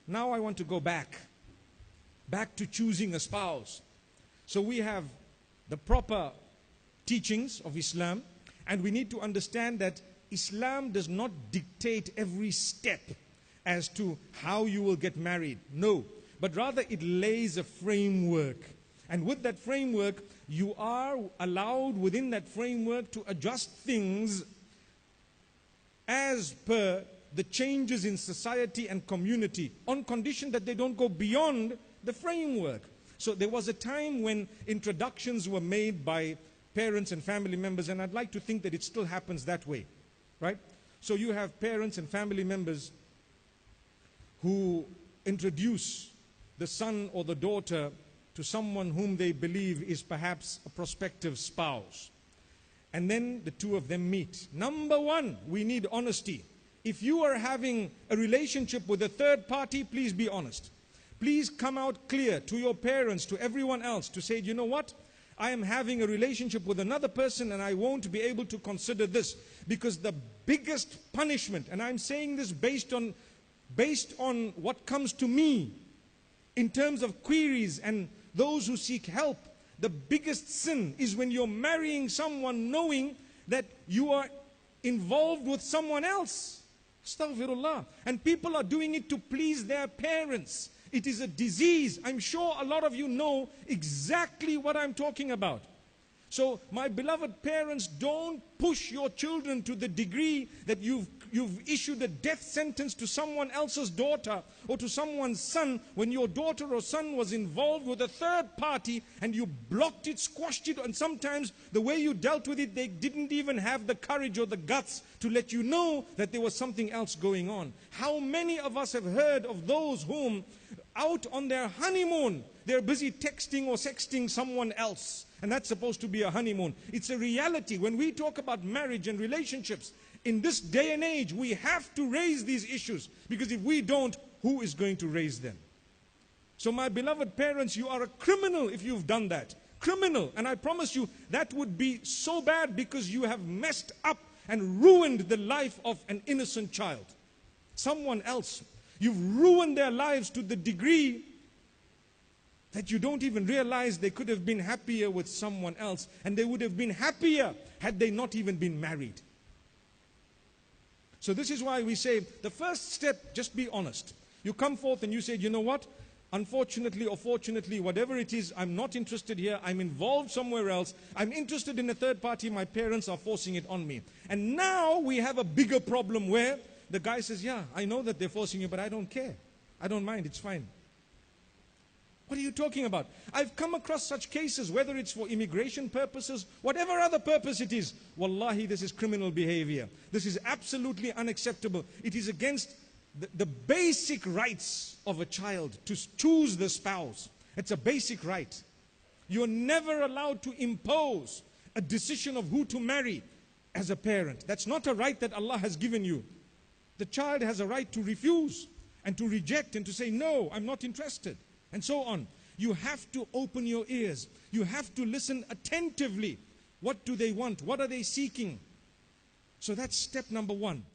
Now I want to go back to choosing a spouse. So we have the proper teachings of Islam, and we need to understand that Islam does not dictate every step as to how you will get married. No, but rather it lays a framework. And with that framework, you are allowed within that framework to adjust things as per the changes in society and community, on condition that they don't go beyond the framework. So there was a time when introductions were made by parents and family members, and I'd like to think that it still happens that way, right? So you have parents and family members who introduce the son or the daughter to someone whom they believe is perhaps a prospective spouse. And then the two of them meet. Number one, we need honesty. If you are having a relationship with a third party, please be honest. Please come out clear to your parents, to everyone else, to say, you know what? I am having a relationship with another person and I won't be able to consider this. Because the biggest punishment, and I'm saying this based on what comes to me in terms of queries and those who seek help, the biggest sin is when you're marrying someone knowing that you are involved with someone else. Astaghfirullah. And people are doing it to please their parents. It is a disease. I'm sure a lot of you know exactly what I'm talking about. So, my beloved parents, don't push your children to the degree that you've issued a death sentence to someone else's daughter or to someone's son when your daughter or son was involved with a third party and you blocked it, squashed it, and sometimes the way you dealt with it, they didn't even have the courage or the guts to let you know that there was something else going on. How many of us have heard of those whom out on their honeymoon, they're busy texting or sexting someone else. And that's supposed to be a honeymoon. It's a reality. When we talk about marriage and relationships, in this day and age, we have to raise these issues. Because if we don't, who is going to raise them? So my beloved parents, you are a criminal if you've done that. Criminal. And I promise you, that would be so bad because you have messed up and ruined the life of an innocent child. Someone else. You've ruined their lives to the degree that you don't even realize they could have been happier with someone else. And they would have been happier had they not even been married. So this is why we say, the first step, just be honest. You come forth and you say, you know what? Unfortunately or fortunately, whatever it is, I'm not interested here. I'm involved somewhere else. I'm interested in a third party. My parents are forcing it on me. And now we have a bigger problem where the guy says, yeah, I know that they're forcing you, but I don't care. I don't mind. It's fine. What are you talking about? I've come across such cases, whether it's for immigration purposes, whatever other purpose it is. Wallahi, this is criminal behavior. This is absolutely unacceptable. It is against the basic rights of a child to choose the spouse. It's a basic right. You're never allowed to impose a decision of who to marry as a parent. That's not a right that Allah has given you. The child has a right to refuse and to reject and to say, no, I'm not interested. And so on. You have to open your ears. You have to listen attentively. What do they want? What are they seeking? So that's step number one.